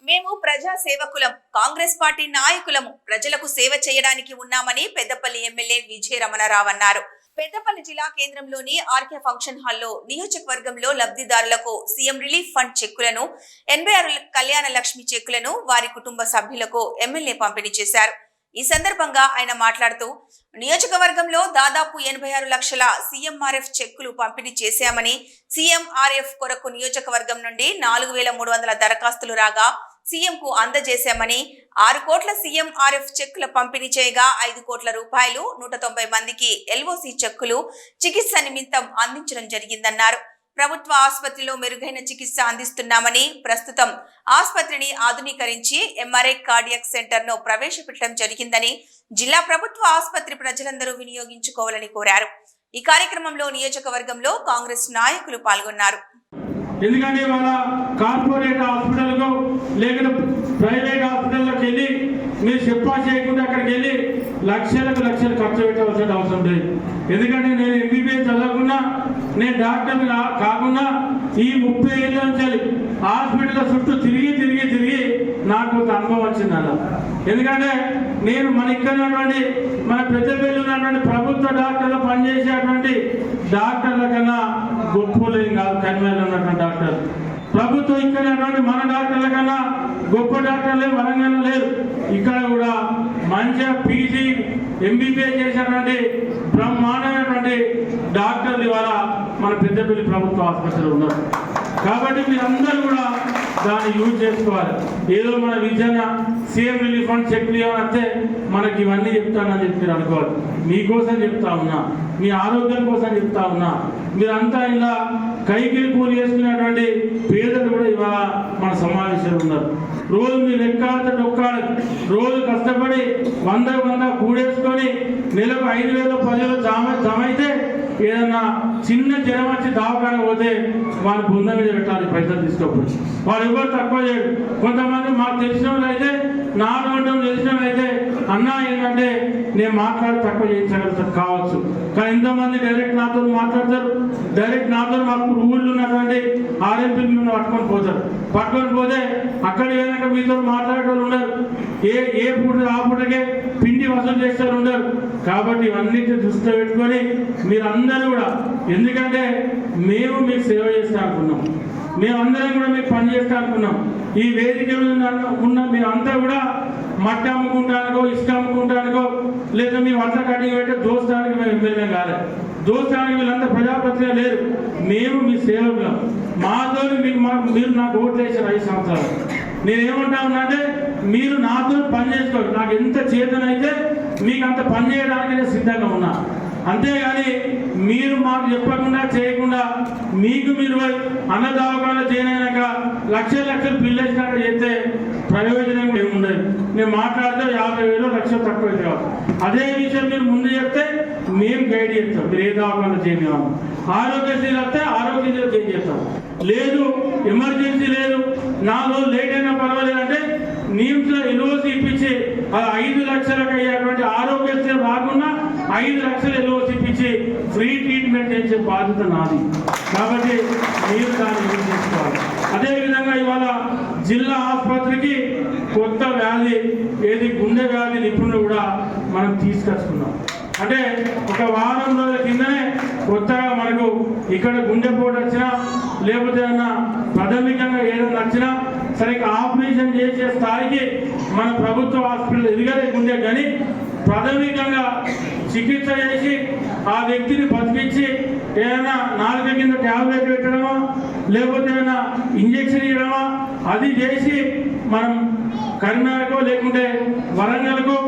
మేము ప్రజా సేవకులం, కాంగ్రెస్ పార్టీ నాయకులము, ప్రజలకు సేవ చేయడానికి ఉన్నామని పెద్దపల్లి ఎమ్మెల్యే విజయ రమణారావు అన్నారు. పెద్దపల్లి జిల్లా కేంద్రంలోని ఆర్కే ఫంక్షన్ హాల్లో నియోజకవర్గంలో లబ్ధిదారులకు సీఎం రిలీఫ్ ఫండ్ చెక్కులను, 86 కళ్యాణ లక్ష్మి చెక్కులను వారి కుటుంబ సభ్యులకు ఎమ్మెల్యే పంపిణీ చేశారు. ఈ సందర్భంగా ఆయన మాట్లాడుతూ నియోజకవర్గంలో దాదాపు 86 లక్షల సీఎంఆర్ఎఫ్ చెక్కులు పంపిణీ చేశామని, సీఎంఆర్ఎఫ్ కొరకు నియోజకవర్గం నుండి 4300 దరఖాస్తులు రాగా సీఎంకు అందజేశామని, 6 కోట్ల సీఎంఆర్ఎఫ్ చెక్కుల పంపిణీ చేయగా 5 కోట్ల రూపాయలు 190 మందికి ఎల్ఓసి చెక్కులు చికిత్స నిమిత్తం అందించడం జరిగిందన్నారు. ప్రభుత్వ ఆసుపత్రిలో మెరుగైన చికిత్స అందిస్తున్నామని, ప్రస్తుతం ఆసుపత్రిని ఆధునీకరించి ఎంఆర్ఐ కార్డియాక్ సెంటర్ ను ప్రవేశపెట్టడం జరిగిందని, జిల్లా ప్రభుత్వ ఆసుపత్రి ప్రజలందరూ వినియోగించుకోవాలని కోరారు. ఈ కార్యక్రమంలో నియోజకవర్గంలో కాంగ్రెస్ నాయకులు పాల్గొన్నారు. ఎందుకంటే వాళ్ళ కార్పొరేట్ హాస్పిటల్కు లేకపోతే ప్రైవేట్ హాస్పిటల్లోకి వెళ్ళి మీరు చెప్పా చేయకుండా అక్కడికి వెళ్ళి లక్షలకు లక్షలు ఖర్చు పెట్టవలసిన అవసరం లేదు. ఎందుకంటే నేను ఎంబీబీఎస్ చదవకుండా, నేను డాక్టర్ కాకుండా ఈ 30 ఏళ్ళ నుంచి హాస్పిటల్ చుట్టూ తిరిగి నాకు ఒక అనుభవం వచ్చింది అలా. ఎందుకంటే నేను మన ఇక్కడ ఉన్నటువంటి మన పెద్దపల్లి ఉన్నటువంటి ప్రభుత్వ డాక్టర్లు పనిచేసేటువంటి డాక్టర్ల కన్నా గొప్పలేం కాదు కన్వేలు ఉన్నటువంటి డాక్టర్. ప్రభుత్వం ఇక్కడ ఉన్నటువంటి మన డాక్టర్ల కన్నా గొప్ప డాక్టర్లే వరంగల్ లేరు. ఇక్కడ కూడా మంచిగా పీజీ ఎంబీబీఎస్ చేసినటువంటి బ్రహ్మాండమైనటువంటి డాక్టర్లు ఇవాళ మన పెద్దపల్లి ప్రభుత్వ ఆసుపత్రిలో ఉన్నారు. కాబట్టి మీరందరూ కూడా దాన్ని యూజ్ చేసుకోవాలి. ఏదో మన విద్యన సీఎం రిలీఫ్ ఫండ్ చెక్లు ఏమంటే మనకి ఇవన్నీ చెప్తానని చెప్పి మీరు అనుకోవాలి. మీకోసం చెప్తా ఉన్నా, మీ ఆరోగ్యం కోసం చెప్తా ఉన్నా. మీరంతా ఇలా కైకి కూలి చేసుకునేటువంటి పేదలు కూడా ఇవాళ మన సమావేశంలో ఉన్నారు. రోజు మీరు ఎక్కాడితే డొక్కాడదు, రోజు కష్టపడి 100 కూడేసుకొని నెలకు 5,000 10,000 జమ అయితే ఏదన్నా చిన్న జ్వరం వచ్చి దవాఖాన పోతే వాళ్ళ బృందం మీద పెట్టాలి, పైసలు తీసుకోకపోతే. వాళ్ళు ఎవరు తక్కువ చేయడు. కొంతమంది మాకు తెలిసిన వాళ్ళు అయితే, నాలుగు గంటలు తెలిసిన వాళ్ళు అయితే అన్నా ఏంటంటే నేను మాట్లాడి తక్కువ చేయించగలుగుతాను కావచ్చు. కానీ ఎంతోమంది డైరెక్ట్ నాతో మాట్లాడతారు. డైరెక్ట్ నాతో మాకు ఊళ్ళో ఉన్నటువంటి ఆర్ఎంపీలు పట్టుకొని పోతే అక్కడ ఏదైనా మీతో మాట్లాడేటోళ్ళు ఉండరు. ఏ పూట ఆ పూటకే పిండి వసూలు చేసేవాళ్ళు ఉండరు. కాబట్టి ఇవన్నిటిని దృష్టిలో పెట్టుకొని మీరందరూ కూడా, ఎందుకంటే మేము మీకు సేవ చేస్తా అనుకున్నాం, మేమందరం కూడా మీకు పని చేస్తా అనుకున్నాం. ఈ వేదిక ఉన్న మీరంతా కూడా మట్టి అమ్ముకుంటానికో, ఇసుక అమ్ముకుంటానికో, లేదా మీ వంట కటింగ్ పెట్టే దోస్తానికి మేము ఎమ్మెల్యే కాలేదు. దోస్తానికి వీళ్ళంతా ప్రజాప్రతిగా లేరు. మేము మీ సేవకులం. మాతో మీరు నాకు ఓట్లు వేసారు 5 సంవత్సరాలు. నేనేమంటా ఉన్నా అంటే మీరు నాతో పని చేసుకోండి. నాకు ఎంత చేతనైతే మీకు అంత పని చేయడానికి నేను సిద్ధంగా ఉన్నా. అంతేగాని మీరు మాకు చెప్పకుండా చేయకుండా మీకు మీరు అన్నదావకాలు చేయనాక లక్షలు బిల్లు వేసినాక చేస్తే ప్రయోజనం ఏముండదు. నేను మాట్లాడితే 50,000 లక్షలు తక్కువ కావాలి. అదే విషయం మీరు ముందు చెప్తే మేము గైడ్ చేస్తాం. మీరు ఏ దవాఖానా చేయలేము. ఆరోగ్యశ్రీ వస్తే ఆరోగ్యశ్రీలో చేంజ్ చేస్తాం. లేదు ఎమర్జెన్సీ లేదు, 4 రోజులు లేట్ అయినా పర్వాలేదు అంటే నిమ్స్లో ఎల్ఓసి ఇప్పించి అది 5 లక్షలకు అయ్యేటువంటి ఆరోగ్యశ్రీ రాకుండా 5 లక్షలు ఎల్ఓసి ఇప్పించి ఫ్రీ ట్రీట్మెంట్ చేసే బాధ్యత నాది. కాబట్టి మీరు దాన్ని యూజ్ చేసుకోవాలి. అదేవిధంగా ఇవాళ జిల్లా ఆసుపత్రికి కొత్త వ్యాధి ఏది గుండె వ్యాధి నిపుణులు కూడా మనం తీసుకొచ్చుకున్నాం. అంటే ఒక వారం రోజుల కిందనే కొత్తగా మనకు ఇక్కడ గుండెపోటు వచ్చినా, లేకపోతే ఏదన్నా ప్రాథమికంగా ఏదైనా వచ్చినా సరిగ్గా ఆపరేషన్ చేసే స్థాయికి మన ప్రభుత్వ హాస్పిటల్ ఎదగలే గుండె. కానీ ప్రాథమికంగా చికిత్స చేసి ఆ వ్యక్తిని బతికించి ఏదైనా నాలుక కింద ట్యాబ్లెట్ పెట్టడమా, లేకపోతే ఏదైనా ఇంజక్షన్ ఇవ్వడమా, అది చేసి మనం కరీంనగర్కో లేకుంటే వరంగల్కో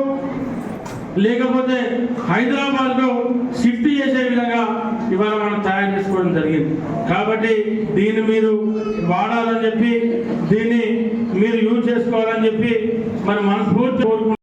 లేకపోతే హైదరాబాద్లో షిఫ్ట్ చేసే విధంగా ఇవాళ మనం తయారు చేసుకోవడం జరిగింది. కాబట్టి దీన్ని మీరు వాడాలని చెప్పి, దీన్ని మీరు యూజ్ చేసుకోవాలని చెప్పి మనం మనస్ఫూర్తి కోరుకుంటున్నాం.